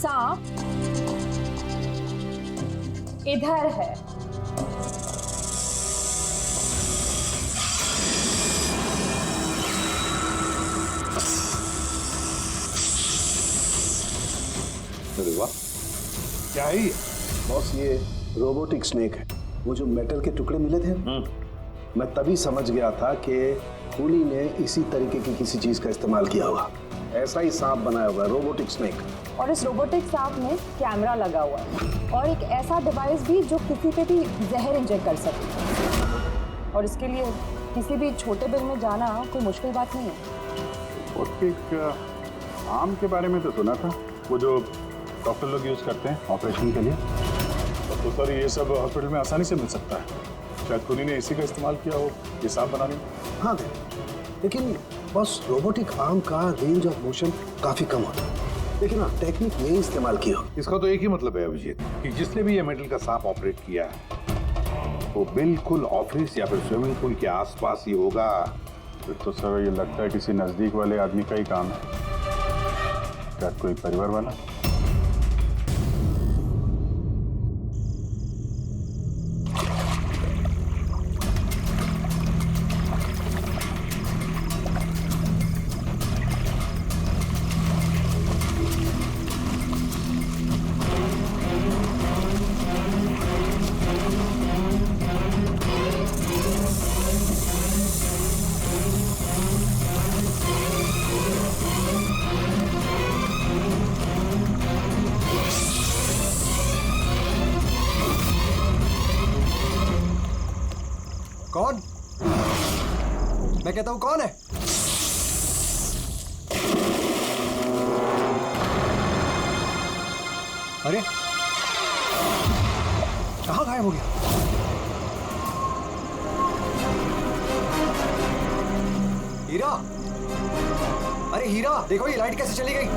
सांप इधर है। अरे वाह, क्या है ये? बॉस, ये रोबोटिक स्नेक है। वो जो मेटल के टुकड़े मिले थे, मैं तभी समझ गया था कि खूनी ने इसी तरीके की किसी चीज का इस्तेमाल किया होगा। ऐसा ही सांप बनाया होगा, रोबोटिक स्नेक। और इस रोबोटिक सांप में कैमरा लगा हुआ है और एक ऐसा डिवाइस भी जो किसी पे भी जहर इंजेक्ट कर सकता है। और इसके लिए किसी भी छोटे बिल में जाना कोई मुश्किल बात नहीं है। रोबोटिक आर्म के बारे में तो सुना था, वो जो डॉक्टर लोग यूज करते हैं ऑपरेशन के लिए। तो सर ये सब हॉस्पिटल में आसानी से मिल सकता है। शायद खूनी ने इसी का इस्तेमाल किया हो ये सांप बनाने में। हाँ दे, लेकिन बस रोबोटिक आर्म का रेंज ऑफ मोशन काफी कम होता है। लेकिन हाँ, टेक्निक यही इस्तेमाल की हो। इसका तो एक ही मतलब है अभिजीत कि जिसने भी ये मेटल का सांप ऑपरेट किया है वो बिल्कुल ऑफिस या फिर स्विमिंग पूल के आसपास ही होगा। फिर तो सर ये लगता है किसी नजदीक वाले आदमी का ही काम है। शायद कोई परिवार वाला। कौन? मैं कहता हूं कौन है? अरे कहां गायब हो गया? हीरा, अरे हीरा देखो ये लाइट कैसे चली गई।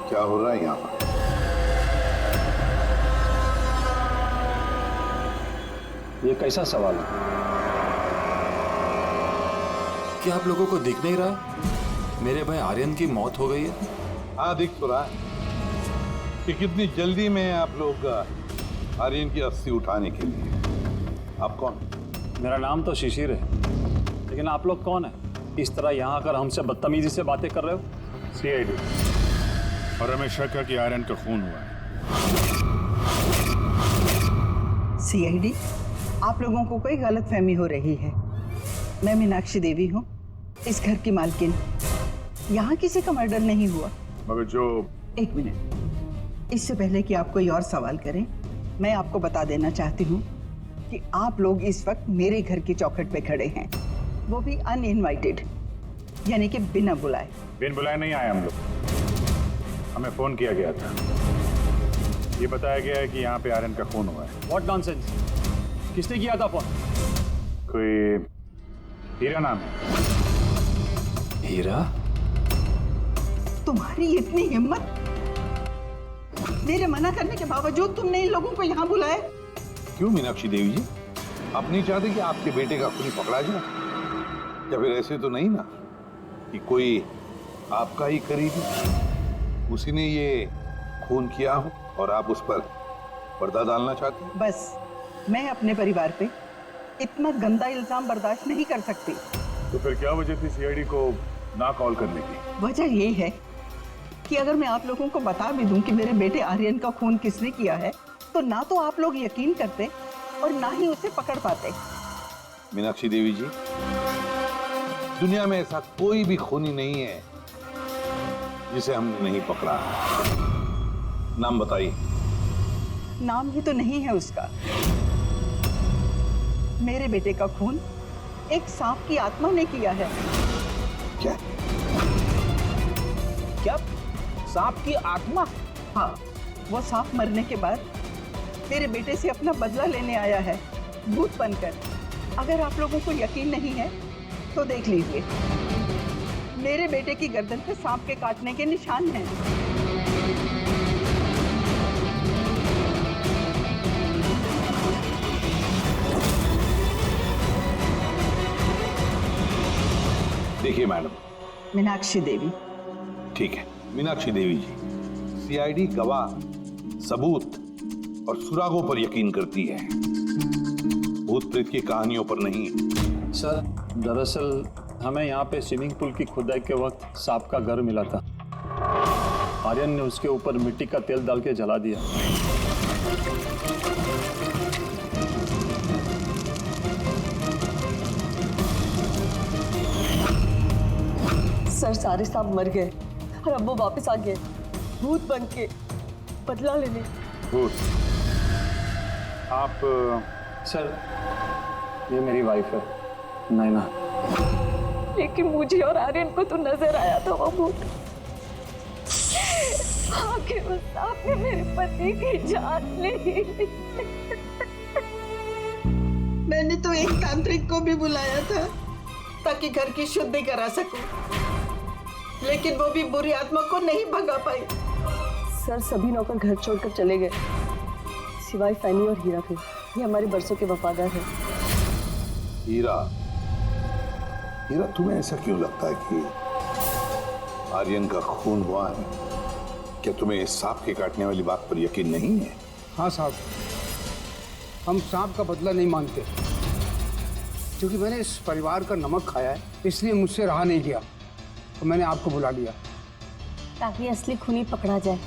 क्या हो रहा है यहाँ पर? ये कैसा सवाल है? क्या आप लोगों को दिख नहीं रहा मेरे भाई आर्यन की मौत हो गई है? हाँ दिख तो रहा है कि कितनी जल्दी में आप लोग आर्यन की अस्थि उठाने के लिए। आप कौन? मेरा नाम तो शिशिर है, लेकिन आप लोग कौन है? इस तरह यहाँ आकर हमसे बदतमीजी से बातें कर रहे हो। सीआईडी, और हमें शक है कि आर्यन का खून हुआ है। सीआईडी, आप लोगों को कोई गलतफहमी हो रही है। मैं मीनाक्षी देवी हूँ, इस घर की मालकिन। यहाँ किसी का मर्डर नहीं हुआ। मगर जो एक मिनट, इससे पहले कि आप कोई और सवाल करें, मैं आपको बता देना चाहती हूँ कि आप लोग इस वक्त मेरे घर की चौखट पे खड़े हैं, वो भी अनइनवाइटेड, यानी कि बिना बुलाए। बिन बुलाए नहीं आए हम लोग, हमें फोन किया गया था। ये बताया गया है कि यहाँ पे आर्यन का खून हुआ है। What nonsense? किसने किया था फोन? कोई हीरा नाम है। हीरा? तुम्हारी इतनी हिम्मत, मेरे मना करने के बावजूद तुमने इन लोगों को यहाँ बुलाया? क्यों मीनाक्षी देवी जी, आप नहीं चाहते कि आपके बेटे का खूनी पकड़ा जाए? या फिर ऐसे तो नहीं ना कि कोई आपका ही करीबी उसी ने ये खून किया हो और आप उस पर पर्दा डालना चाहते हैं? बस, मैं अपने परिवार पे इतना गंदा इल्जाम बर्दाश्त नहीं कर सकती। तो फिर क्या वजह थी सीआईडी को ना कॉल करने की? वजह ये है कि अगर मैं आप लोगों को बता भी दूं कि मेरे बेटे आर्यन का खून किसने किया है, तो ना तो आप लोग यकीन करते और ना ही उसे पकड़ पाते। मीनाक्षी देवी जी, दुनिया में ऐसा कोई भी खूनी नहीं है जिसे हमने नहीं पकड़ा। नाम बताइए। नाम ही तो नहीं है उसका। मेरे बेटे का खून एक सांप की आत्मा ने किया है। क्या? क्या सांप की आत्मा? हाँ, वो सांप मरने के बाद मेरे बेटे से अपना बदला लेने आया है, भूत बनकर। अगर आप लोगों को यकीन नहीं है तो देख लीजिए, मेरे बेटे की गर्दन पे सांप के काटने के निशान हैं। देखिए मैडम। मीनाक्षी देवी। ठीक है मीनाक्षी देवी जी, सीआईडी गवाह, सबूत और सुरागों पर यकीन करती है, भूत प्रेत की कहानियों पर नहीं। सर दरअसल हमें यहाँ पे स्विमिंग पूल की खुदाई के वक्त सांप का घर मिला था। आर्यन ने उसके ऊपर मिट्टी का तेल डाल के जला दिया। सर सारे सांप मर गए और अब वो वापस आ गए, भूत बन के बदला लेने। भूत? आप सर ये मेरी वाइफ है नैना। लेकिन मुझे और आर्यन को तो नजर आया था वो भूत। आखिर उस सांप ने मेरे पति की जान ली। मैंने तो एक तांत्रिक को भी बुलाया था ताकि घर की शुद्धि करा सकूं, लेकिन वो भी बुरी आत्मा को नहीं भगा पाई। सर सभी नौकर घर छोड़कर चले गए, सिवाय फैनी और हीरा के। ये हमारे बरसों के वफादार हैं। हीरा, हीरा तुम्हें ऐसा क्यों लगता है कि आर्यन का खून हुआ है? क्या तुम्हें इस सांप के काटने वाली बात पर यकीन नहीं है? हाँ साहब, हम सांप का बदला नहीं मानते, क्योंकि मैंने इस परिवार का नमक खाया है, इसलिए मुझसे रहा नहीं गया तो मैंने आपको बुला लिया ताकि असली खूनी पकड़ा जाए।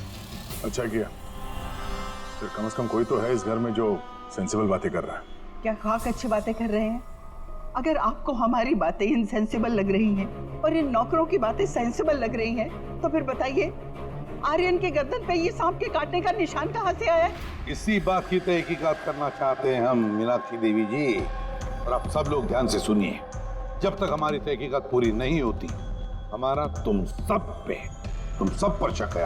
अच्छा किया। फिर कम से कम कोई तो है इस घर में जो सेंसिबल बातें कर रहा है। क्या खाक अच्छी बातें कर रहे हैं? अगर आपको हमारी बातें इनसेंसिबल लग रही हैं और इन नौकरों की बातें सेंसिबल लग रही हैं, तो फिर बताइए आर्यन के गर्दन पे ये सांप के काटने का निशान कहाँ से आया? इसी बात की तहकीकात करना चाहते हैं हम मीनाक्षी देवी जी, और आप सब लोग ध्यान से सुनिए। जब तक हमारी तहकीकात पूरी नहीं होती, हमारा तुम सब पर शक है।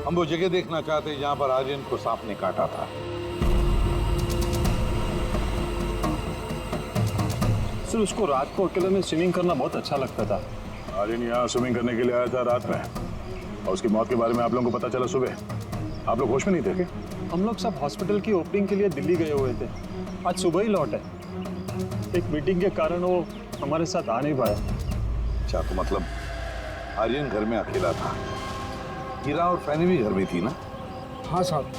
हम वो जगह देखना चाहते हैं जहां पर आर्यन को सांप ने काटा था। सर उसको रात को अकेले में स्विमिंग करना बहुत अच्छा लगता था। आर्यन यहाँ स्विमिंग करने के लिए आया था रात में, और उसकी मौत के बारे में आप लोगों को पता चला सुबह। आप लोग होश में नहीं थे क्या? हम लोग सब हॉस्पिटल की ओपनिंग के लिए दिल्ली गए हुए थे, आज सुबह ही लौटे। एक मीटिंग के कारण वो हमारे साथ आ नहीं पाया। अच्छा, तो मतलब आर्यन घर में अकेला था, हीरा और फैनी भी घर में थी ना? हाँ साहब,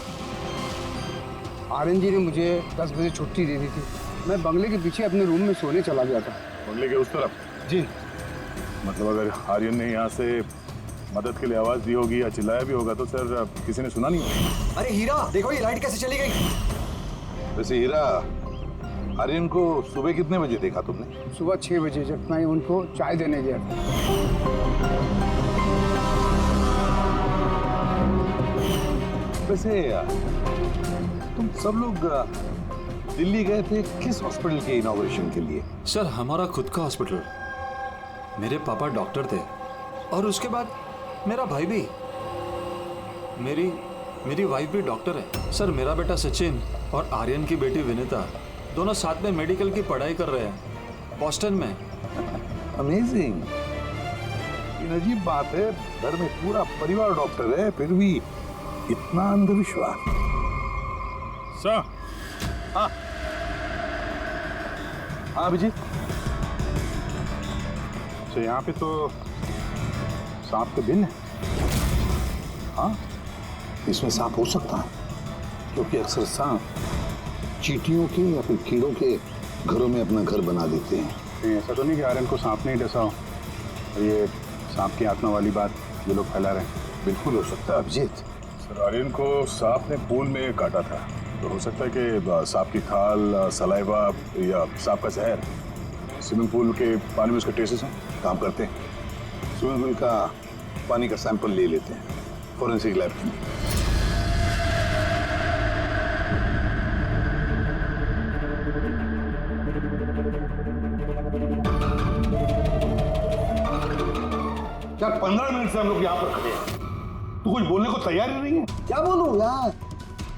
आर्यन जी ने मुझे 10 बजे छुट्टी दे दी थी। मैं बंगले के पीछे अपने रूम में सोने चला गया था। बंगले के उस तरफ? जी। मतलब अगर आर्यन ने यहाँ से मदद के लिए आवाज दी होगी या चिल्लाया भी होगा तो सर किसी ने सुना नहीं होगा। अरे हीरा, देखो ये लाइट कैसे चली गई। वैसे हीरा, आर्यन को सुबह कितने बजे देखा तुमने? सुबह 6 बजे, जब मैं उनको चाय देने गया था। वैसे तुम सब लोग दिल्ली गए थे किस हॉस्पिटल के इनॉग्रेशन के लिए? सर हमारा खुद का हॉस्पिटल। मेरे पापा डॉक्टर थे और उसके बाद मेरा भाई भी। मेरी वाइफ भी डॉक्टर है। सर मेरा बेटा सचिन और आर्यन की बेटी विनीता दोनों साथ में मेडिकल की पढ़ाई कर रहे हैं बॉस्टन में। अमेजिंग। ये अजीब बात है, घर में पूरा परिवार डॉक्टर है, फिर भी इतना अंधविश्वास। सर। हाँ हाँ अभिजीत। अच्छा, यहाँ पे तो सांप के बिन है। हाँ, इसमें सांप हो सकता है, क्योंकि अक्सर सांप चींटियों के या फिर कीड़ों के घरों में अपना घर बना देते हैं। कहीं ऐसा तो नहीं कि आर्यन को सांप ने ही डसा हो, और ये सांप की आत्मा वाली बात ये लोग फैला रहे हैं? बिल्कुल हो सकता है अभिजीत। सर आर्यन को सांप ने पूल में काटा था, तो हो सकता है कि सांप की खाल, सलाइवा या सांप का जहर स्विमिंग पूल के पानी में उसके ट्रेसेस हैं। काम करते हैं, स्विमिंग पूल का पानी का सैंपल ले लेते हैं फोरेंसिक लैब में। क्या 15 मिनट से हम लोग यहाँ पर खड़े हैं, तू कुछ बोलने को तैयार ही नहीं है? क्या बोलूं यार,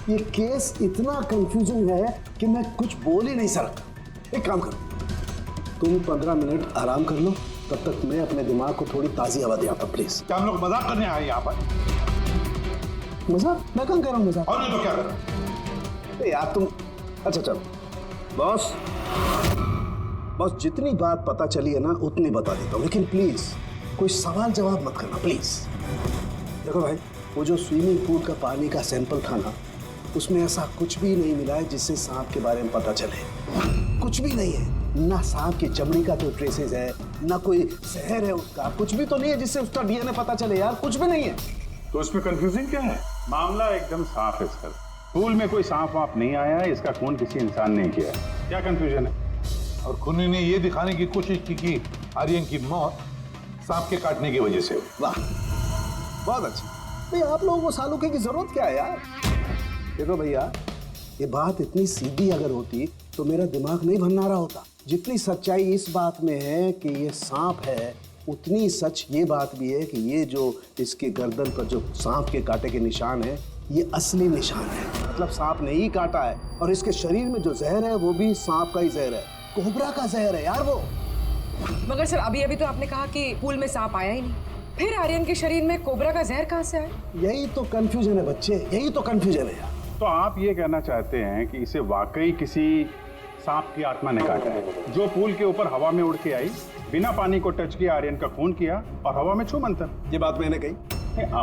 ये केस इतना कंफ्यूजिंग है कि मैं कुछ बोल ही नहीं सकता। एक काम करो, तुम 15 मिनट आराम कर लो, तब तक मैं अपने दिमाग को थोड़ी ताजी हवा दे आता हूं, प्लीज। क्या हम लोग मजाक करने आए यहाँ पर? मजाक? मैं कहाँ कर रहा हूँ मजाक? और नहीं तो क्या कर रहा है? यार तुम, अच्छा चलो बॉस, जितनी बात पता चली है ना उतनी बता देता हूँ, लेकिन प्लीज कोई सवाल जवाब मत करना प्लीज। देखो भाई, वो जो स्विमिंग पूल का पानी का सैंपल था ना, उसमें ऐसा कुछ भी नहीं मिला है जिससे सांप के बारे में पता चले। कुछ भी नहीं है, ना सांप की चमड़ी का कोई ट्रेसेस है, ना कोई जहर है उसका, कुछ भी तो नहीं है जिससे उसका डीएनए पता चले यार, कुछ भी नहीं है। तो इसमें कंफ्यूजिंग क्या है? मामला एकदम साफ है सर। पूल में कोई सांप वाप नहीं आया है, इसका खून किसी इंसान ने किया है। क्या कंफ्यूजन है? और खूनी ने ये दिखाने की कोशिश की कि आर्यन की मौत सांप के काटने की वजह से हुई। वाह, बहुत अच्छा। भाई आप लोगों को सालूके की जरूरत क्या है यार? देखो भैया, ये बात इतनी सीधी अगर होती तो मेरा दिमाग नहीं भंनारा होता। जितनी सच्चाई इस बात में है कि ये सांप है, उतनी सच ये बात भी है कि ये जो इसके गर्दन पर जो सांप के कांटे के निशान है, ये असली निशान है। मतलब सांप ने ही काटा है, और इसके शरीर में जो जहर है वो भी सांप का ही जहर है, कोबरा का जहर है यार वो। मगर सर अभी तो आपने कहा कि पूल में सांप आया ही नहीं, फिर आर्यन के शरीर में कोबरा का जहर कहाँ से आया? यही तो कंफ्यूजन है बच्चे, यही तो कंफ्यूजन है यार। तो आप ये कहना चाहते हैं कि इसे वाकई किसी सांप की आत्मा ने काटा है, जो पूल के ऊपर हवा में उड़ के आई, बिना पानी को टच किया, आर्यन का खून किया और हवा में छू मंतर। ये बात मैंने कही?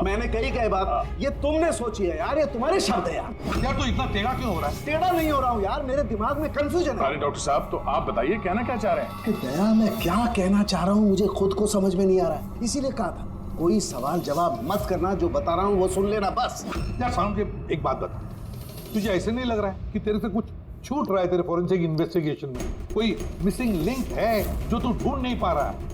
मैंने कही क्या बात? ये तुमने सोची है यार, ये तुम्हारे शब्द है यार। यार तो इतना टेढ़ा क्यों हो रहा है? टेढ़ा नहीं हो रहा हूँ यार, मेरे दिमाग में कंफ्यूजन है। अरे डॉक्टर साहब, तो आप बताइए कहना क्या चाह रहे हैं? कि दया, मैं क्या कहना चाह रहा हूँ मुझे खुद को समझ में नहीं आ रहा है, इसीलिए कहा था कोई सवाल जवाब मत करना, जो बता रहा हूँ वो सुन लेना बस। यार साउंड के एक बात बता, तुझे ऐसे नहीं लग रहा है कि तेरे से कुछ छूट रहा है तेरे फोरेंसिक इन्वेस्टिगेशन में? कोई मिसिंग लिंक है जो तू ढूंढ नहीं पा रहा है?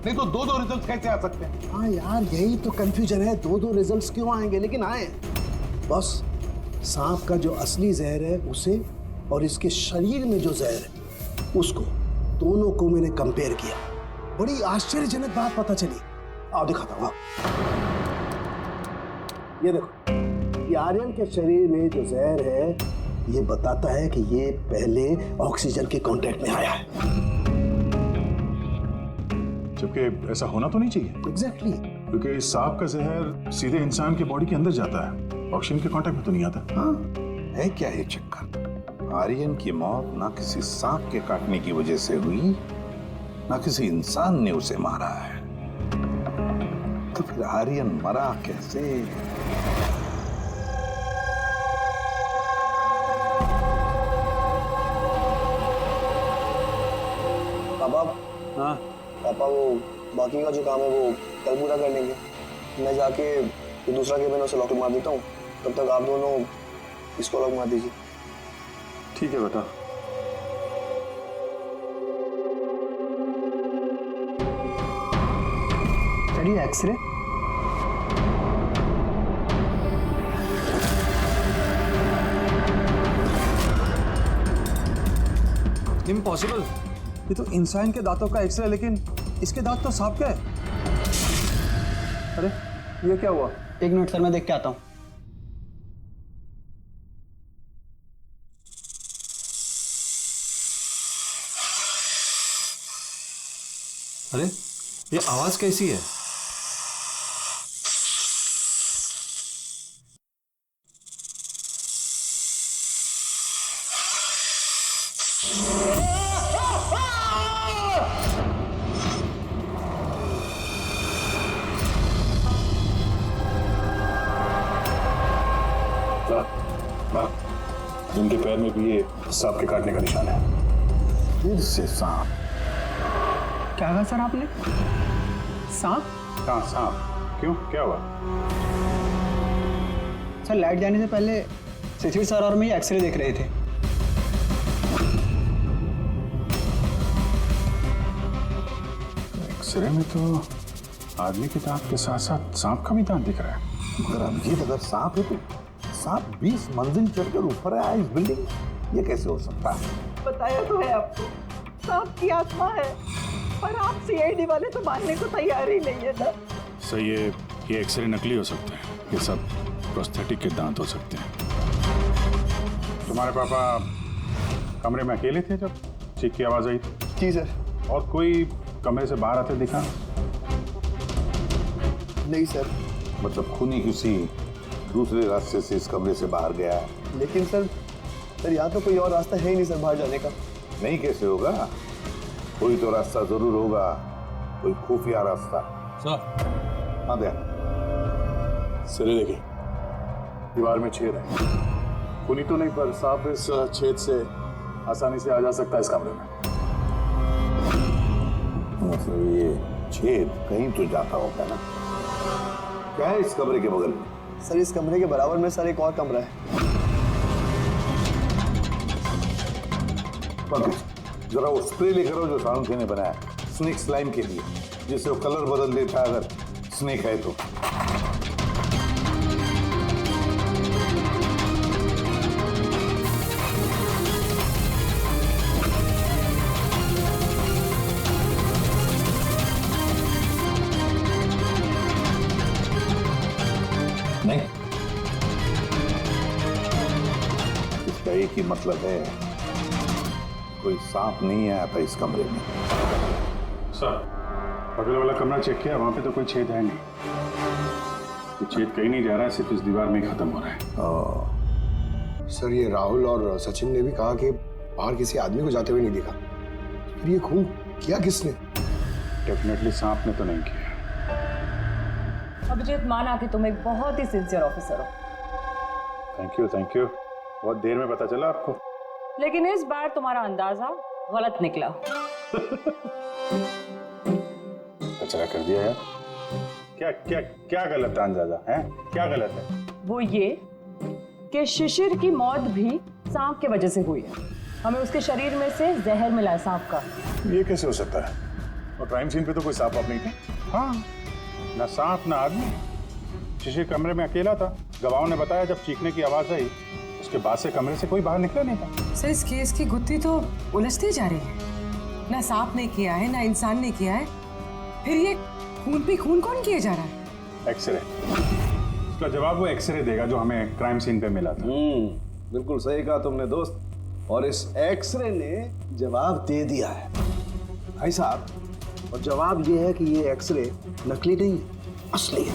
नहीं तो दो रिजल्ट कैसे आ सकते हैं? हाँ यार, यही तो कंफ्यूजन है, दो रिजल्ट्स क्यों आएंगे? लेकिन आए बस। सांप का जो असली जहर है उसे, और इसके शरीर में जो जहर है उसको, दोनों को मैंने कंपेयर किया। बड़ी आश्चर्यजनक बात पता चली। आओ दिखाता हूँ। ये देखो, ये आर्यन के शरीर में जो जहर है ये बताता है कि ये पहले ऑक्सीजन के कांटेक्ट में आया है। जबकि ऐसा होना तो नहीं चाहिए। एग्जैक्टली। क्योंकि सांप का जहर सीधे इंसान के बॉडी के अंदर जाता है, ऑक्सीजन के कांटेक्ट में तो नहीं आता। हाँ, है क्या ये चक्कर? आर्यन की मौत ना किसी सांप के काटने की वजह से हुई, ना किसी इंसान ने उसे मारा है। तो फिर आर्यन मरा कैसे? हाँ पापा, वो बाकी का जो काम है वो कल पूरा कर लेंगे। मैं जाके ये दूसरा केबिन उसे लॉक मार देता हूँ, तब तक आप दोनों इसको लॉक मार दीजिए। ठीक है बेटा। चलिए एक्सरे। इम्पॉसिबल, ये तो इंसान के दांतों का एक्सरे, लेकिन इसके दांत तो सांप के है। अरे ये क्या हुआ? एक मिनट सर, मैं देख के आता हूँ। अरे ये आवाज कैसी है? इनके पैर में भी ये सांप के काटने का निशान है। फिर से सांप? क्या कहा सर आपने? सांप? हाँ सांप। क्यों, क्या हुआ? सर लाइट जाने से पहले शिशिर सर और मैं ये एक्सरे देख रहे थे। एक्सरे में तो आदमी के दांत के साथ साथ सांप का भी दांत दिख रहा है। मगर अभिजीत, अगर सांप है तो सांप 20 मंजिल चढ़कर ऊपर आया इस बिल्डिंग में, ये कैसे हो सकता है? बताया तो है आपको, सांप की आत्मा है, पर आप सीआईडी वाले तो मानने को तैयार ही नहीं है ना। सर ये एक्सरे नकली हो सकते हैं, ये सब प्रोस्थेटिक के दांत हो सकते हैं। तुम्हारे पापा कमरे में अकेले थे जब चीख की आवाज आई थी? जी सर। और कोई कमरे से बाहर आते दिखा? नहीं सर। मतलब खूनी किसी दूसरे रास्ते से इस कमरे से बाहर गया है। लेकिन सर यहाँ तो कोई और रास्ता है ही नहीं सर बाहर जाने का। नहीं कैसे होगा, कोई तो रास्ता जरूर होगा, कोई खुफिया रास्ता। सर हाँ दया, सिरे देखिए, दीवार में छेद है। खूनी तो नहीं पर सांप इस छेद से आसानी से आ जा सकता है इस कमरे में। मतलब ये छेद कहीं तो जाता होगा ना। क्या है इस कमरे के बगल में? सर इस कमरे के बराबर में सर एक और कमरा है। पंकज, जरा वो स्प्रे लेकर आओ जो साळुंखे ने बनाया स्नेक स्लाइम के लिए, जिससे वो कलर बदल देता है अगर स्नेक है तो। नहीं, इसका एक ही मतलब है, कोई सांप नहीं आया था इस कमरे में। सर बगल वाला कमरा चेक किया, वहां पे तो कोई छेद है नहीं। ये छेद कहीं नहीं जा रहा है, सिर्फ इस दीवार में ही खत्म हो रहा है। सर ये राहुल और सचिन ने भी कहा कि बाहर किसी आदमी को जाते हुए नहीं दिखा। फिर ये खून किया किसने? डेफिनेटली सांप ने तो नहीं किया। अभिजीत, माना कि तुम एक बहुत ही सिंसियर ऑफिसर हो, थैंक यू। बहुत देर में पता चला आपको। लेकिन इस बार तुम्हारा अंदाजा गलत निकला। कचरा कर दिया यार। क्या क्या क्या गलत अंदाजा है? क्या गलत है? वो ये कि शिशिर की मौत भी सांप के वजह से हुई है। हमें उसके शरीर में से जहर मिला है सांप का। ये कैसे हो सकता है? और क्राइम सीन पे तो कोई सांप नहीं था। हाँ, ना सांप ना आदमी। शिशिर कमरे में अकेला था। गवाहों ने बताया जब चीखने की आवाज आई उसके बाद से कमरे से कोई बाहर निकला नहीं था। सर इस केस की गुत्थी तो उलझती जा रही है। ना सांप ने किया है ना इंसान ने किया है, फिर ये खून पे खून कौन किया जा रहा है? एक्सरे। उसका जवाब वो एक्सरे देगा जो हमें क्राइम सीन पे मिला था। बिल्कुल सही कहा तुमने दोस्त। और इस एक्सरे ने जवाब दे दिया है भाई साहब। और जवाब ये है कि ये एक्सरे नकली नहीं है, असली है।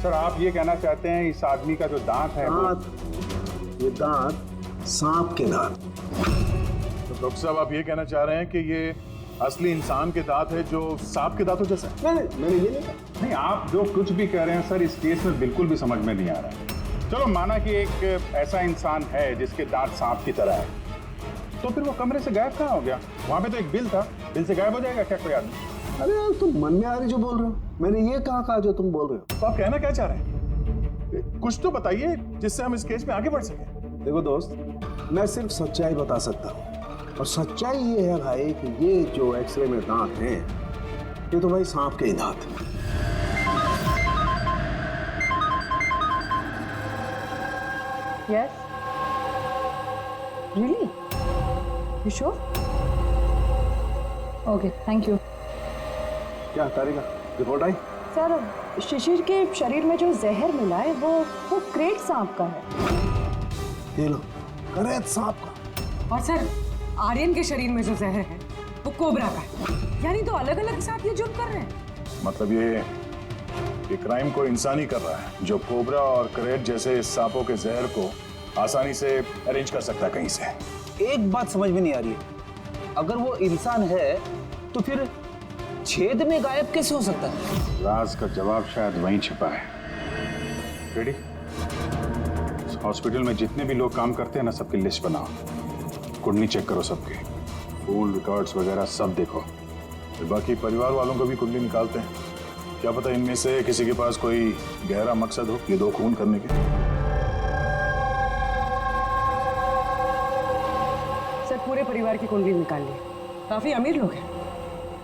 सर आप ये कहना चाहते हैं इस आदमी का जो दांत है ये दांत सांप के दांत। तो डॉक्टर साहब आप ये कहना चाह रहे हैं कि ये असली इंसान के दांत है जो सांप के दांतों जैसा? नहीं, मैंने ये नहीं कहा। नहीं, आप जो कुछ भी कह रहे हैं सर इस केस में बिल्कुल भी समझ में नहीं आ रहा है। चलो माना कि एक ऐसा इंसान है जिसके दांत सांप की तरह है, तो फिर वो कमरे से गायब कहाँ हो गया? वहां पे तो एक बिल था, बिल से गायब हो जाएगा क्या कोई आदमी? अरे यार तुम मन में आ रही जो बोल रहे हो, मैंने ये कहा जो तुम बोल रहे हो। तो आप कहना क्या चाह रहे हैं? कुछ तो बताइए जिससे हम इस केस में आगे बढ़ सकें। देखो दोस्त, मैं सिर्फ सच्चाई बता सकता हूँ। और सच्चाई ये है भाई कि ये जो एक्सरे में दांत हैं, ये तो भाई सांप के ही दांत हैं। Yes? Really? You sure? Okay, thank you. क्या तारिका, रिपोर्ट आई? सर शिशिर के शरीर में जो जहर मिला है वो क्रेट सांप का है। ये लो, क्रेट सांप का। और सर आर्यन के शरीर में जो जहर है वो कोबरा का है। यानी तो अलग अलग साथ ये जुर्म कर रहे हैं। मतलब ये क्राइम को इंसान ही कर रहा है जो कोबरा और क्रेट जैसे सांपों के जहर को आसानी से अरेंज कर सकता है कहीं से। एक बात समझ में नहीं आ रही है, अगर वो इंसान है तो फिर छेद में गायब कैसे हो सकता है? राज का जवाब शायद वहीं छिपा है। रेडी? हॉस्पिटल में जितने भी लोग काम करते हैं ना, सबकी लिस्ट बनाओ, कुंडली चेक करो सबके, फूल रिकॉर्ड्स वगैरह सब देखो। फिर बाकी परिवार वालों को भी कुंडली निकालते हैं, क्या पता इनमें से किसी के पास कोई गहरा मकसद हो ये दो खून करने के। सर पूरे परिवार की कुंडली निकाल ली, काफी अमीर लोग हैं,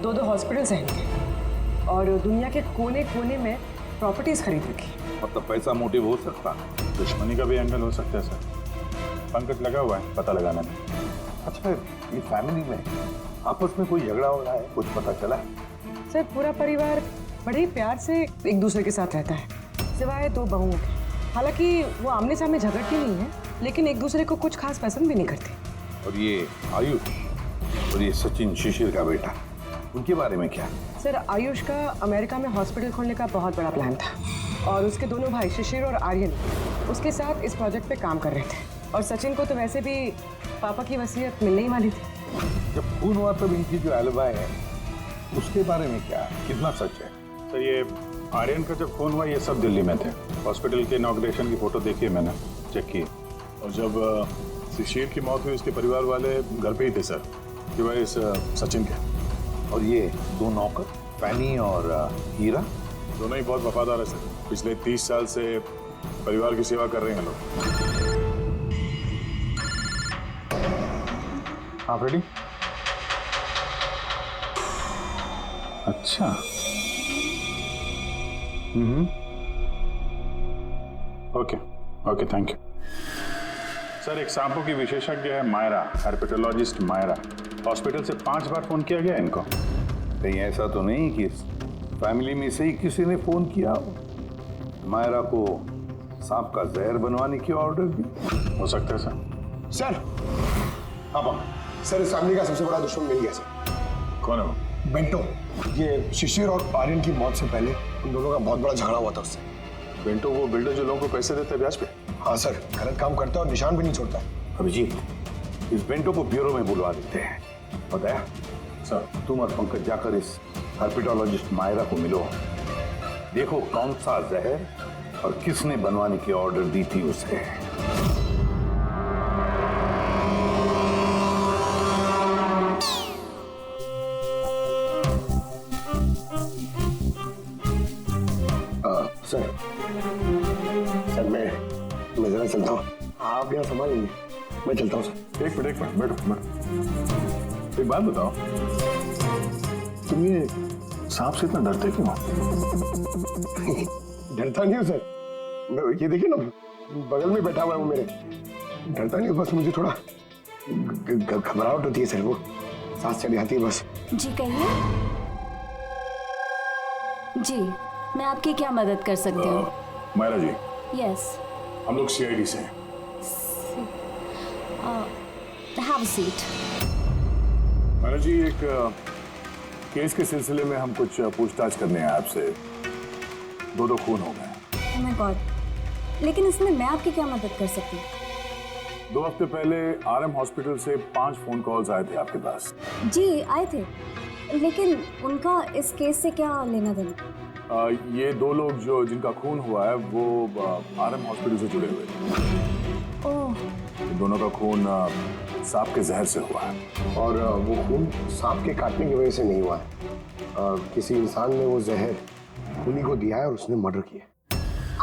2 हॉस्पिटल्स हैं इनके और दुनिया के कोने कोने में प्रॉपर्टीज खरीद रखी। मतलब पैसा मोटिव हो सकता है, दुश्मनी का भी एंगल हो सकता है सर। पंकज लगा हुआ है पता लगाने में। अच्छा ये फैमिली में आपस में कोई झगड़ा हो रहा है, कुछ पता चला? सर पूरा परिवार बड़े ही प्यार से एक दूसरे के साथ रहता है, सिवाय 2 बहुओं के। हालांकि वो आमने सामने झगड़ती नहीं है, लेकिन एक दूसरे को कुछ खास पसंद भी नहीं करते। और ये आयुष और ये सचिन शिशिर का बेटा, उनके बारे में क्या? सर आयुष का अमेरिका में हॉस्पिटल खोलने का बहुत बड़ा प्लान था, और उसके दोनों भाई शिशिर और आर्यन उसके साथ इस प्रोजेक्ट पे काम कर रहे थे। और सचिन को तो वैसे भी पापा की वसीयत मिलने ही वाली थी। जब खून हुआ तब इनकी जो एलिबाई है उसके बारे में क्या, कितना सच है? सर ये आर्यन का जब खून हुआ ये सब दिल्ली में थे। हॉस्पिटल के इनॉग्रेशन की फोटो देखी है मैंने, चेक की। और जब शिशिर की मौत हुई उसके परिवार वाले घर पे ही थे सर, सिवाय इस सचिन के। और ये 2 नौकर फैनी और हीरा, दोनों ही बहुत वफादार है सर। पिछले 30 साल से परिवार की सेवा कर रहे हैं लोग। आप रेडी? अच्छा। Okay okay, thank you sir. एक सांपों की विशेषज्ञ है मायरा, हर्पेटोलॉजिस्ट मायरा। हॉस्पिटल से 5 बार फोन किया गया इनको। कहीं ऐसा तो नहीं कि फैमिली में से ही किसी ने फोन किया मायरा को सांप का जहर बनवाने की ऑर्डर दी? हो सकता है सर। सर पापा, सर इस फैमिली का सबसे बड़ा दुश्मन मिल गया सर। कौन है वो? बेंटो। ये शिशिर और आर्यन की मौत से पहले उन दोनों का बहुत बड़ा झगड़ा हुआ था उससे। बेंटो वो बिल्डर जो लोगों को पैसे देते हैं ब्याज पे? हाँ सर, गलत काम करता है और निशान भी नहीं छोड़ता। अभिजीत, इस बेंटो को ब्यूरो में बुलवा देते हैं। बताया सर। तुम और पंकज जाकर इस हर्पेटोलॉजिस्ट मायरा को मिलो, देखो कौन सा जहर और किसने बनवाने की ऑर्डर दी थी उसे। सर मैं जरा चलता हूँ, आप यहाँ संभाल लीजिए, मैं चलता हूँ सर। एक मिनट बैठो। एक बात बताओ, तुम ये सांप से इतना डरते क्यों? डरता नहीं हूँ सर, ये देखिए ना बगल में बैठा हुआ है वो मेरे। डरता नहीं हूँ, बस मुझे थोड़ा घबराहट होती है सर, वो सांस चढ़ जाती है बस। जी कहिए। जी मैं आपकी क्या मदद कर सकती हूँ? मायरा जी। यस। हम लोग CID से हैं। Have a seat. Myra ji, एक केस के सिलसिले में हम कुछ पूछताछ करने हैं आपसे। 2 खून हो गए। ओह माय गॉड, लेकिन इसमें मैं आपकी क्या मदद कर सकती हूँ? 2 हफ्ते पहले RM हॉस्पिटल से 5 फोन कॉल्स आए थे आपके पास। जी आए थे, लेकिन उनका इस केस से क्या लेना देना? ये 2 लोग जो जिनका खून हुआ है वो RM हॉस्पिटल से जुड़े हुए थे। ओह। दोनों का खून सांप के जहर से हुआ है। और वो खून सांप के काटने की वजह से नहीं हुआ है। किसी इंसान ने वो जहर खूनी को दिया है और उसने मर्डर किया।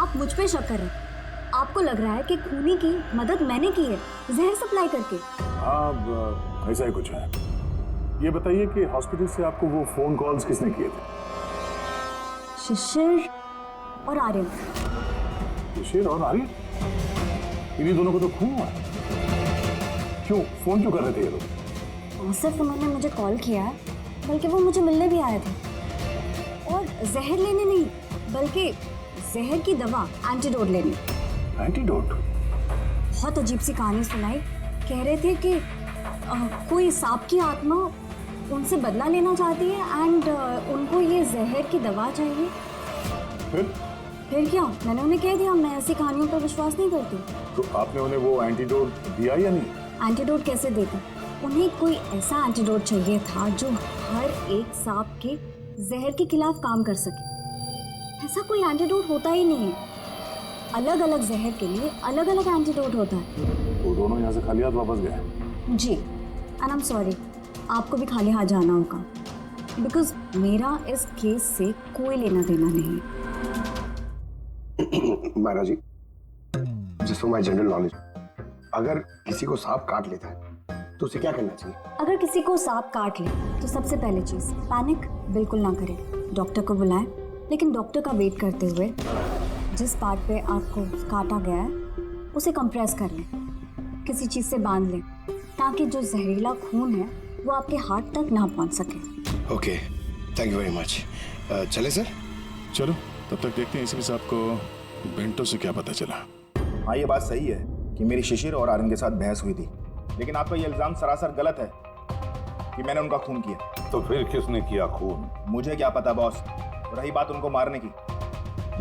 आप मुझ पे शक कर रहे हैं? आपको लग रहा है कि खूनी की मदद मैंने की है जहर सप्लाई करके? हाँ, ऐसा ही कुछ है। ये बताइए कि हॉस्पिटल से आपको वो फोन कॉल्स किसने किए थे? शिशिर और आर्यन। शिशिर और आर्यन? इन्हीं दोनों को तो खून हुआ है। क्यों फोन क्यों कर रहे थे ये लोग? सिर्फ उन्होंने मुझे कॉल किया है, बल्कि वो मुझे मिलने भी आए थे। और जहर लेने नहीं, बल्कि जहर की दवा एंटीडोट लेने। एंटीडोट? बहुत अजीब सी कहानी सुनाई। कह रहे थे कि कोई सांप की आत्मा उनसे बदला लेना चाहती है एंड उनको ये जहर की दवा चाहिए। फिर क्या? मैंने उन्हें कह दिया मैं ऐसी कहानियों पर विश्वास नहीं करती। तो आपने उन्हें वो एंटीडोट दिया या नहीं? एंटीडोट कैसे देती? उन्हें कोई ऐसा एंटीडोट चाहिए था जो हर एक सांप के जहर के खिलाफ काम कर सके। ऐसा कोई एंटीडोट होता ही नहीं है। अलग अलग जहर के लिए अलग अलग एंटीडोट होता है। वो दोनों यहाँ से खाली हाथ वापस गए? जी, एंड आई एम सॉरी, आपको भी खाली हाथ जाना होगा, बिकॉज मेरा इस केस से कोई लेना देना नहीं है। Myra ji, just for my general knowledge, अगर किसी को सांप काट लेता है तो उसे क्या करना चाहिए? अगर किसी को सांप काट ले तो सबसे पहले चीज पैनिक बिल्कुल ना करें। डॉक्टर को बुलाएं, लेकिन डॉक्टर का वेट करते हुए जिस पार्ट पे आपको काटा गया है उसे कंप्रेस कर लें, किसी चीज से बांध लें, ताकि जो जहरीला खून है वो आपके हार्ट तक ना पहुंच सके। Okay, thank you very much. चले सर? चलो तब तक देखते हैं एसीपी साहब को बेंटो से क्या पता चला। हाँ, ये बात सही है कि मेरी शिशिर और आर्यन के साथ बहस हुई थी, लेकिन आपका ये इल्जाम सरासर गलत है कि मैंने उनका खून किया। तो फिर किसने किया खून? मुझे क्या पता बॉस। रही बात उनको मारने की,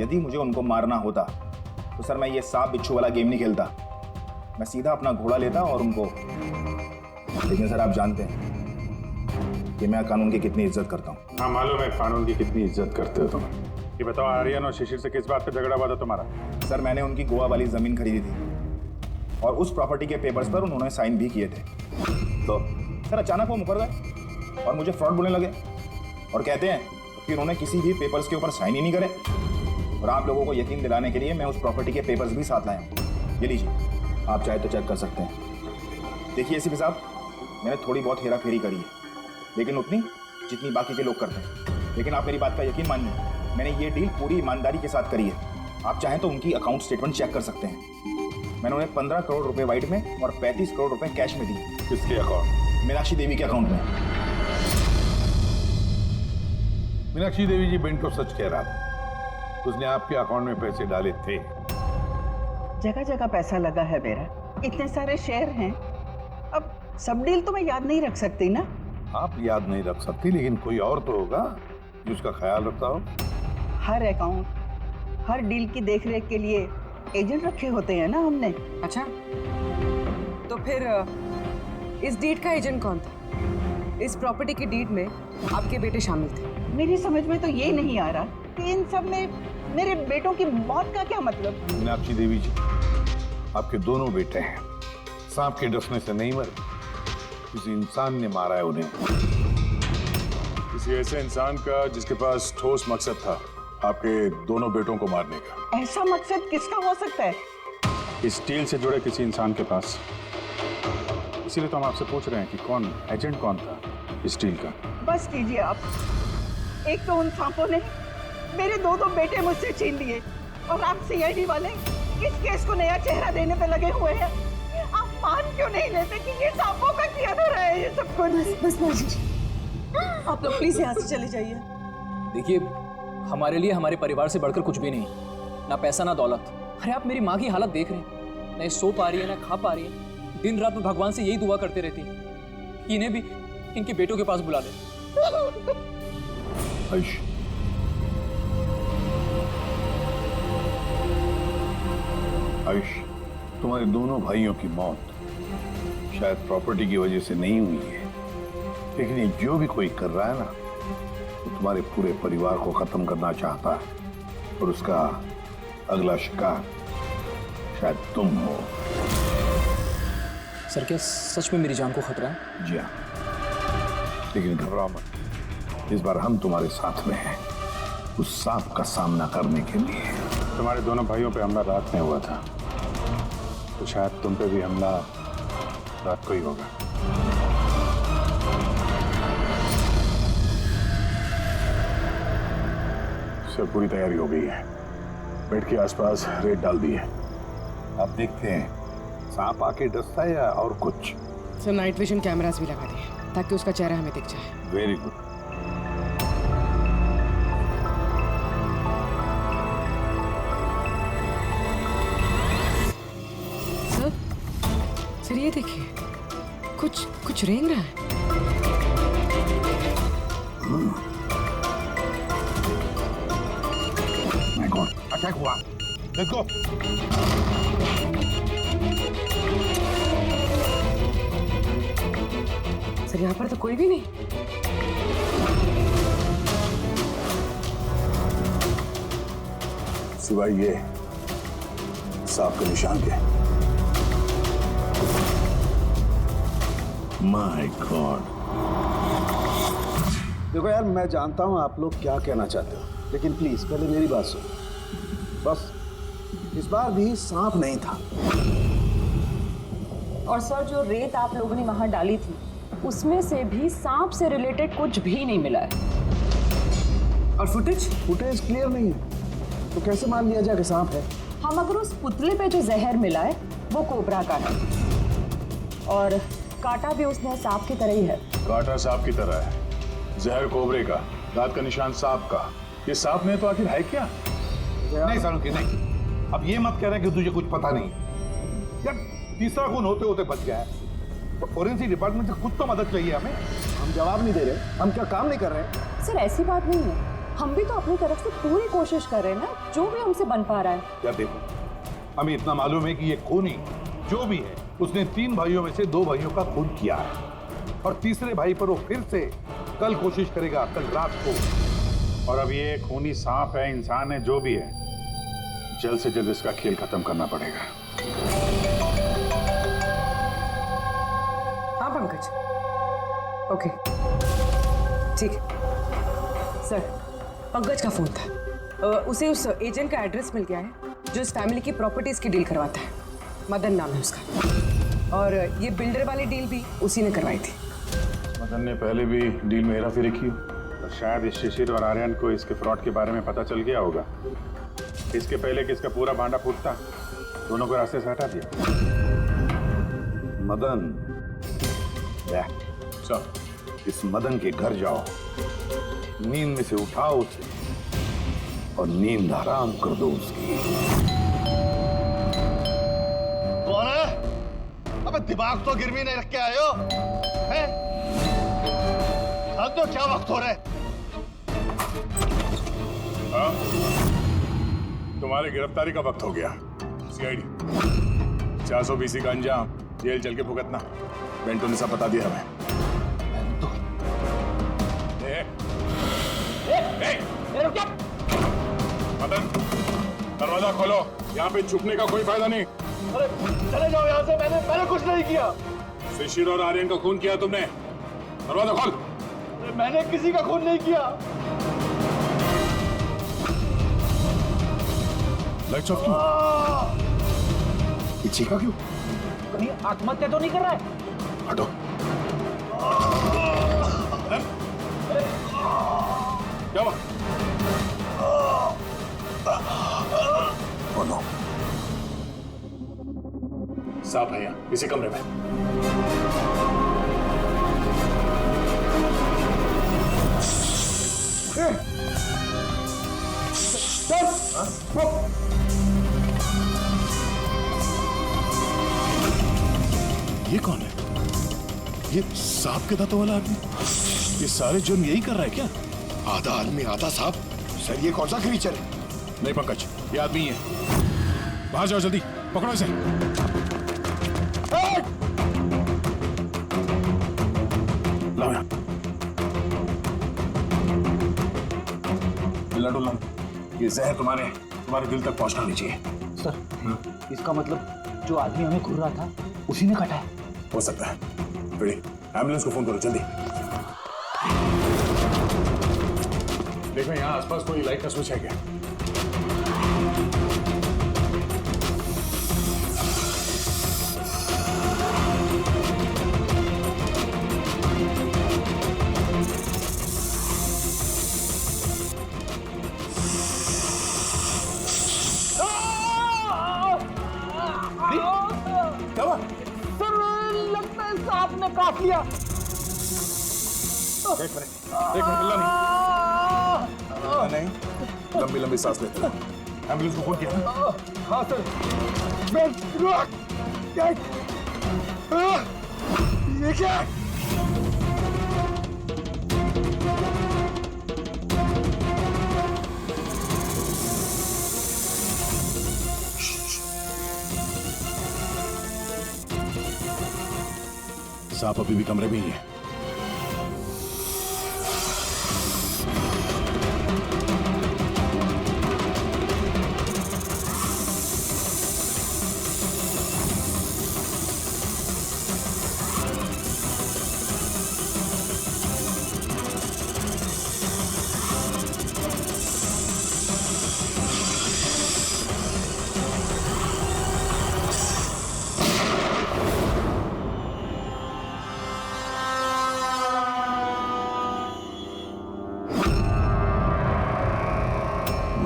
यदि मुझे उनको मारना होता तो सर मैं ये सांप बिच्छू वाला गेम नहीं खेलता, मैं सीधा अपना घोड़ा लेता और उनको। लेकिन सर आप जानते हैं कि मैं कानून की कितनी इज्जत करता हूँ। हाँ मालूम है कानून की कितनी इज्जत करते हो तुम। ये बताओ आर्यन और शिशिर से किस बात पे झगड़ा हुआ था तुम्हारा? सर मैंने उनकी गोवा वाली जमीन खरीदी थी और उस प्रॉपर्टी के पेपर्स पर उन्होंने साइन भी किए थे। तो सर अचानक वो मुकर गए और मुझे फ्रॉड बोलने लगे और कहते हैं कि उन्होंने किसी भी पेपर्स के ऊपर साइन ही नहीं करे। और आप लोगों को यकीन दिलाने के लिए मैं उस प्रॉपर्टी के पेपर्स भी साथ लाया हूँ। ये लीजिए, आप चाहे तो चेक कर सकते हैं। देखिए एसीपी साहब, मैंने थोड़ी बहुत हेरा फेरी करी है, लेकिन उतनी जितनी बाकी के लोग करते हैं। लेकिन आप मेरी बात का यकीन मानिए, मैंने ये डील पूरी ईमानदारी के साथ करी है। आप चाहें तो उनकी अकाउंट स्टेटमेंट चेक कर सकते हैं। मैंने उन्हें 15 करोड़ रुपए वाइट में और 35 करोड़ रुपए कैश में दिए। किसके अकाउंट? मीनाक्षी देवी के अकाउंट में। मीनाक्षी देवी जी बेंटो सच कह रहा था, उसने आपके अकाउंट में पैसे डाले थे। जगह जगह पैसा लगा है मेरा, इतने सारे शेयर हैं। अब सब डील तो मैं याद नहीं रख सकती ना। आप याद नहीं रख सकती, लेकिन कोई और तो होगा जो उसका ख्याल रखता हो। हर अकाउंट, हर डील की देखरेख के लिए एजेंट रखे होते हैं ना हमने। अच्छा, तो फिर इस डीड का एजेंट कौन था? इस प्रॉपर्टी की डीड में आपके बेटे शामिल थे। मेरी समझ में तो ये नहीं आ रहा कि इन सब में मेरे बेटों की मौत का क्या मतलब। मीनाक्षी देवी जी, आपके दोनों बेटे हैं, सांप के डसने से नहीं मरे, किसी इंसान ने मारा है उन्हें। किसी ऐसे इंसान का जिसके पास ठोस मकसद था आपके दोनों बेटों को मारने का। ऐसा मकसद किसका हो सकता है? इस डील से जुड़े किसी इंसान के पास। इसीलिए तो हम आपसे पूछ रहे हैं कि कौन एजेंट कौन था इस डील का। बस कीजिए आप। एक तो उन सांपों ने मेरे दो बेटे मुझसे छीन लिए और आप सीआईडी वाले इस केस को नया चेहरा देने पे लगे हुए हैं। आप मान क्यों नहीं लेते कि ये सांपों का किया धरा है ये सब कुछ? बस आप लोग प्लीज यहाँ से चले जाइए। देखिए, हमारे लिए हमारे परिवार से बढ़कर कुछ भी नहीं, ना पैसा ना दौलत। अरे आप मेरी माँ की हालत देख रहे हैं, ना सो पा रही है ना खा पा रही है। दिन रात में भगवान से यही दुआ करते रहती है कि इन्हें भी इनके बेटों के पास बुला ले। आयुष, तुम्हारे दोनों भाइयों की मौत शायद प्रॉपर्टी की वजह से नहीं हुई है, लेकिन ये जो भी कोई कर रहा है ना, वो तुम्हारे पूरे परिवार को खत्म करना चाहता है और उसका अगला शिकार शायद तुम हो। सर, क्या सच में मेरी जान को खतरा है? जी हाँ, लेकिन घबराओ मत, इस बार हम तुम्हारे साथ में हैं उस सांप का सामना करने के लिए। तुम्हारे दोनों भाइयों पे हमला रात में हुआ था, तो शायद तुम पे भी हमला रात को ही होगा। सब पूरी तैयारी हो गई है, बेड के आसपास रेत डाल दी है। आप देखते हैं सांप आके डसता है या और कुछ? सर नाइट विजन कैमरास भी लगा दिए ताकि उसका चेहरा हमें दिख जाए। Very good. सर ये देखिए, कुछ रेंग रहा है। माय गॉड, अटैक हुआ। देखो, सर यहाँ पर तो कोई भी नहीं। सिवाय ये सांप के निशान के। My God. देखो यार, मैं जानता हूं आप लोग क्या कहना चाहते हो, लेकिन प्लीज पहले मेरी बात सुनो। बस इस बार भी सांप नहीं था। और सर जो रेत आप लोगों ने वहां डाली थी उसमें से भी सांप से रिलेटेड कुछ भी नहीं मिला है। और फुटेज क्लियर नहीं है, तो कैसे मान लिया जाए कि सांप है? हम अगर उस पुतले पे जो जहर मिला है वो कोबरा का है और कांटा भी उसने सांप की तरह ही है। कांटा सांप की तरह है, जहर कोबरे का। दांत का निशान सांप का। ये सांप में तो आखिर है क्या? नहीं सालुंकी नहीं, अब ये मत कह रहे कि तुझे कुछ पता नहीं। यार तीसरा खून होते होते बच गया है, तो फोरेंसिक डिपार्टमेंट से कुछ तो मदद चाहिए हमें। हम जवाब नहीं दे रहे, हम क्या काम नहीं कर रहे? सर ऐसी बात नहीं है, हम भी तो अपनी तरफ से पूरी कोशिश कर रहे हैं ना, जो भी हमसे बन पा रहा है। यार देखो, हमें इतना मालूम है कि ये खूनी जो भी है उसने 3 भाइयों में से 2 भाइयों का खून किया है, और तीसरे भाई पर वो फिर से कल कोशिश करेगा, कल रात को। और अब ये खूनी सांप है, इंसान है, जो भी है, जल्द से जल्द इसका खेल खत्म करना पड़ेगा। हाँ पंकज, ओके ठीक है। सर पंकज का फोन था, उसे उस एजेंट का एड्रेस मिल गया है जो इस फैमिली की प्रॉपर्टीज की डील करवाता है। मदन नाम है उसका, और ये बिल्डर वाली डील भी उसी ने करवाई थी। मदन ने पहले भी डील में हेराफेरी की, और शायद इस शिशिर और आर्यन को इसके फ्रॉड के बारे में पता चल गया होगा। इसके पहले कि इसका पूरा भांडा फूटता, दोनों को रास्ते से हटा दिया। मदन, इस मदन के घर जाओ, नींद में से उठाओ उसे और नींद हराम कर दो उसकी। कौन है? अबे दिमाग तो गिरवी नहीं रख के आए हो, हैं? तो क्या वक्त हो रहा है? हाँ? तुम्हारी गिरफ्तारी का वक्त हो गया। सीआईडी 420 का अंजाम, जेल चल के भुगतना। बेंटो ने सब बता दिया हमें। मदन, दरवाजा खोलो, यहाँ पे छुपने का कोई फायदा नहीं। अरे चले जाओ यहाँ से, मैंने कुछ नहीं किया। शिशिर और आर्यन का खून किया तुमने, दरवाजा खोल। अरे मैंने किसी का खून नहीं किया। लाइट्स ऑफ क्यों? पीछे का क्यों? कहीं आत्महत्या तो नहीं कर रहा है? हटो। क्या हुआ? नो, सांप है यहाँ, इसी कमरे में। ये कौन है? ये सांप के दांतों वाला आदमी? ये सारे जुर्म यही कर रहा है क्या? आधा आदमी आधा सांप। सर ये कौन सा क्रीचर है? नहीं पंकज, ये आदमी है। बाहर जाओ जल्दी, पकड़ो इसे। लाओ यहाँ। ये जहर तुम्हारे दिल तक पहुंचना नहीं चाहिए। सर इसका मतलब जो आदमी हमें घूर रहा था उसी ने काटा है? हो सकता है। बड़ी एम्बुलेंस को फोन करो जल्दी। देखो यहाँ आसपास कोई लाइट का स्विच है क्या? सांप ने काट लिया। एक मिनट मिला नहीं। लंबी लंबी सांस लेते रहो। एम्बुलेंस को फोन किया ना? हाँ सर। ये क्या? सांप अभी भी कमरे में ही है।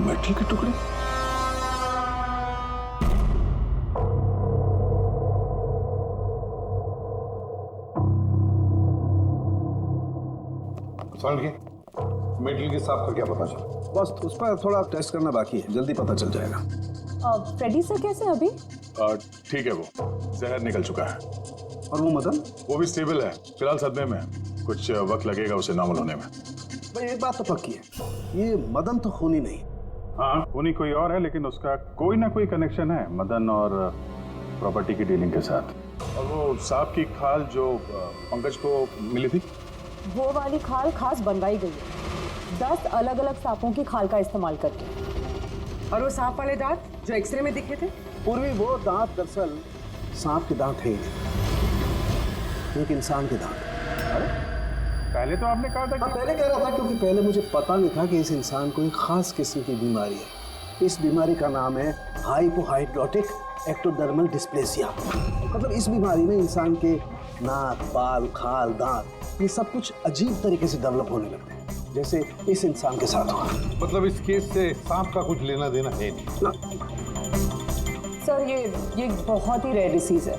मेटल के टुकड़े? समझ गए? मेटल के सांप का क्या पता चला? बस उस पर थोड़ा टेस्ट करना बाकी है, जल्दी पता चल जाएगा। फ्रेडी सर कैसे हैं अभी? ठीक है, वो जहर निकल चुका है। और वो मदन? वो भी स्टेबल है, फिलहाल सदमे में है। कुछ वक्त लगेगा उसे नॉर्मल होने में। भाई एक बात तो पक्की है, ये मदन तो खूनी नहीं। हाँ, खूनी कोई और है, लेकिन उसका कोई ना कोई कनेक्शन है मदन और प्रॉपर्टी की डीलिंग के साथ। और वो सांप की खाल जो पंकज को मिली थी, वो वाली खाल खास बनवाई गई है 10 अलग अलग सांपों की खाल का इस्तेमाल करके। और वो सांप वाले दांत जो एक्सरे में दिखे थे? पूर्वी वो दांत दरअसल सांप के दांत है, एक इंसान के दांत। पहले तो आपने कहा था कि... पहले कह रहा था क्योंकि पहले मुझे पता नहीं था कि इस इंसान को एक खास किस्म की बीमारी है। इस बीमारी का नाम है हाइपोहाइड्रोटिक एक्टोडर्मल डिस्प्लेसिया। मतलब इस बीमारी में इंसान के नाक, बाल, खाल, दांत ये सब कुछ अजीब तरीके से डेवलप होने लगते हैं, जैसे इस इंसान के साथ हुआ। मतलब इस केस से सांप का कुछ लेना देना है नहीं ना। सर ये बहुत ही रेयर डिसीज है।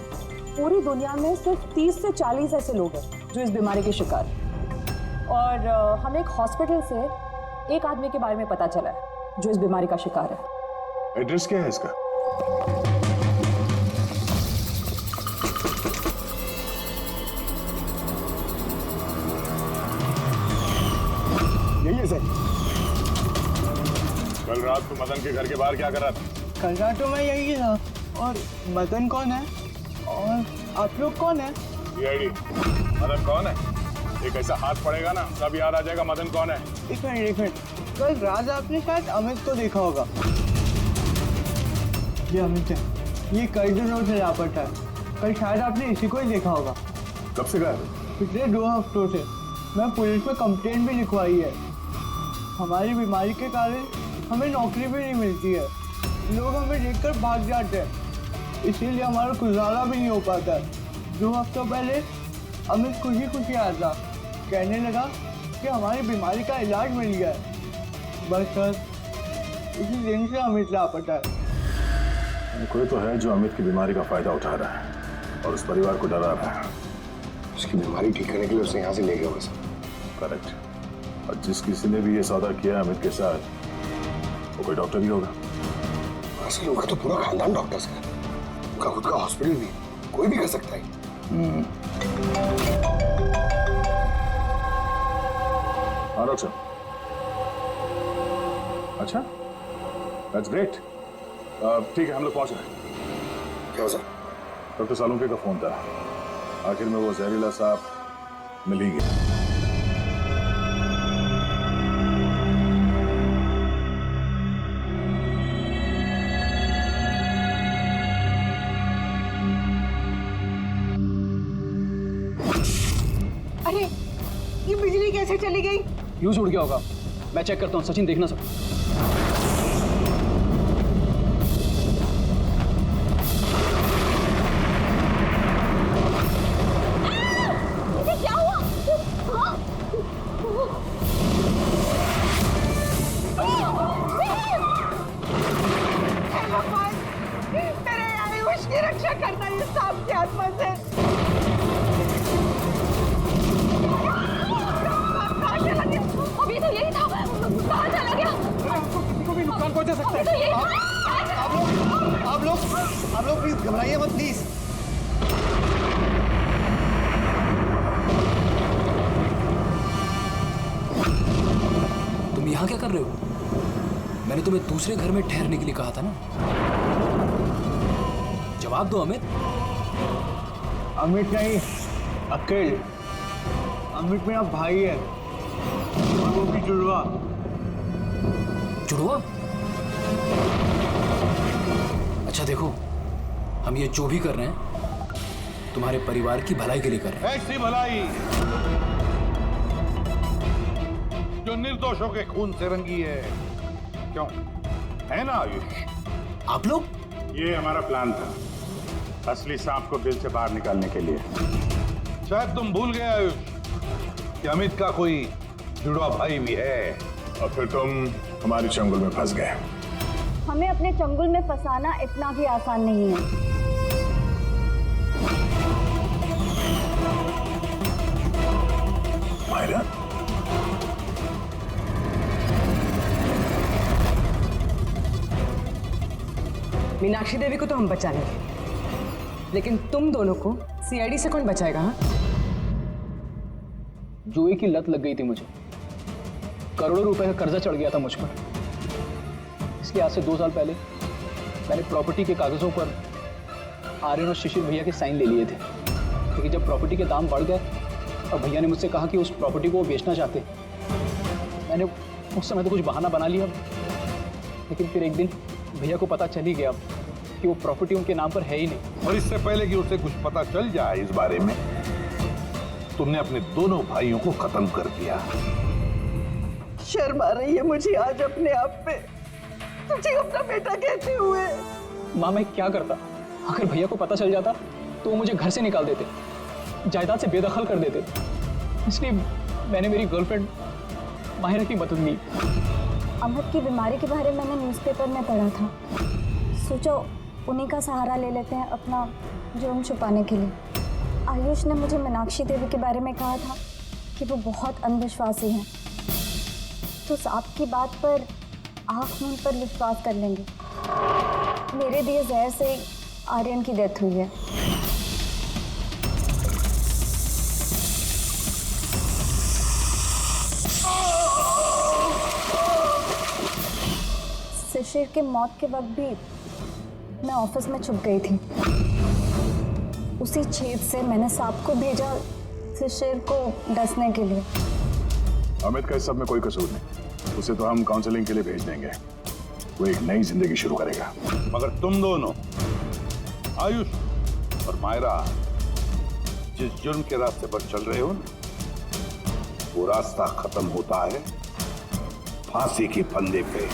पूरी दुनिया में सिर्फ 30 से 40 ऐसे लोग हैं जो इस बीमारी के शिकार हैं। और हमें एक हॉस्पिटल से एक आदमी के बारे में पता चला है जो इस बीमारी का शिकार है। एड्रेस क्या है इसका? यही है सर। कल रात को मदन के घर के बाहर क्या कर रहा था? कल रात तो मैं यही था। और मदन कौन है? और आप लोग कौन है? सीआईडी। मदन कौन है? एक ऐसा हाथ पड़ेगा ना, सब याद आ जाएगा मदन कौन है। एक मिनट। कल रात आपने शायद अमित को देखा होगा। ये अमित है, ये कई दिनों से लापता है। कल शायद आपने इसी को ही देखा होगा। कब से गायब? पिछले 2 हफ्तों से। मैं पुलिस में कंप्लेंट भी लिखवाई है। हमारी बीमारी के कारण हमें नौकरी भी नहीं मिलती है। लोग हमें देखकर भाग जाते हैं, इसीलिए हमारा गुजारा भी नहीं हो पाता है। 2 हफ्तों पहले अमित खुशी आया था, कहने लगा कि हमारी बीमारी का इलाज मिल गया है। बस सर, उसी दिन से अमित लापता है। कोई तो है जो अमित की बीमारी का फायदा उठा रहा है और उस परिवार को डरा रहा है। उसकी बीमारी ठीक करने के लिए उसे यहाँ से ले गया बस। करेक्ट। और जिस किसी ने भी ये सौदा किया अमित के साथ, वो कोई डॉक्टर ही होगा। असल होगा तो पूरा खानदान डॉक्टर्स है। उनका खुद का हॉस्पिटल भी, कोई भी कर सकता है। हाँ डॉक्टर। अच्छा, दैट्स ग्रेट। ठीक है, हम लोग पहुंच रहे हैं। क्या सर? डॉक्टर सालुंके का फोन था। आखिर में वो जहरीला सांप मिल ही गया। अरे ये बिजली कैसे चली गई? फ्यूज उड़ गया होगा। मैं चेक करता हूँ। सचिन देखना सब। क्या हुआ? भगवान, मेरे आयुष की रक्षा करना इस सांप के आत्मा से। अभी तो यही था, कहाँ चला गया? किसी को भी नुकसान पहुंचा सकता है। तो यही आप लोग प्लीज घबराइए मत प्लीज। तुम यहाँ क्या कर रहे हो? मैंने तुम्हें दूसरे घर में ठहरने के लिए कहा था ना। जवाब दो अमित। अमित नहीं, अकेल। अमित मेरा भाई है, और वो भी जुड़वा। जुड़वा? अच्छा देखो, हम ये जो भी कर रहे हैं तुम्हारे परिवार की भलाई के लिए कर रहे हैं। ऐसी भलाई जो निर्दोषों के खून से रंगी है। क्यों, है ना आयुष? आप लोग? ये हमारा प्लान था, असली सांप को दिल से बाहर निकालने के लिए। शायद तुम भूल गए आयुष कि अमित का कोई जुड़वा भाई भी है। और फिर तुम हमारे चंगुल में फंस गए। हमें अपने चंगुल में फंसाना इतना भी आसान नहीं है। मायरा, मीनाक्षी देवी को तो हम बचा लेंगे, लेकिन तुम दोनों को सीआईडी से कौन बचाएगा? हाँ, जुए की लत लग गई थी मुझे, करोड़ों रुपए का कर्जा चढ़ गया था मुझ पर। इसलिए आज से 2 साल पहले मैंने प्रॉपर्टी के कागजों पर आर्यन और शिशिर भैया के साइन ले लिए थे। लेकिन जब प्रॉपर्टी के दाम बढ़ गए और भैया ने मुझसे कहा कि उस प्रॉपर्टी को वो बेचना चाहते, मैंने उस समय तो कुछ बहाना बना लिया, लेकिन फिर एक दिन भैया को पता चल ही गया कि वो प्रॉपर्टी उनके नाम पर है ही नहीं। और इससे पहले कि उसे कुछ पता चल जाए इस बारे में, तुमने अपने दोनों भाइयों को खत्म कर दिया। शर्म आ रही है मुझे आज अपने आप पे, तुझे अपना बेटा कहते हुए। माँ, मैं क्या करता? अगर भैया को पता चल जाता तो वो मुझे घर से निकाल देते, जायदाद से बेदखल कर देते। इसलिए मैंने मेरी गर्लफ्रेंड माहिरा की मदद ली। अमृत की बीमारी के बारे में मैंने न्यूज़पेपर में पढ़ा था, सोचो उन्हीं का सहारा ले लेते हैं अपना जुर्म छुपाने के लिए। आयुष ने मुझे मीनाक्षी देवी के बारे में कहा था कि वो बहुत अंधविश्वासी हैं, तो सांप की बात पर आँख मूंद पर विश्वास कर लेंगे। मेरे दिए जहर से आर्यन की डेथ हुई है। शिशिर के मौत के वक्त भी मैं ऑफिस में छुप गई थी। उसी छेद से मैंने सांप को भेजा शिशिर को डसने के लिए। अमित का इस सब में कोई कसूर नहीं, उसे तो हम काउंसलिंग के लिए भेज देंगे, वो एक नई जिंदगी शुरू करेगा। मगर तुम दोनों, आयुष और मायरा, जिस जुर्म के रास्ते पर चल रहे हो ना, वो रास्ता खत्म होता है फांसी के फंदे पे।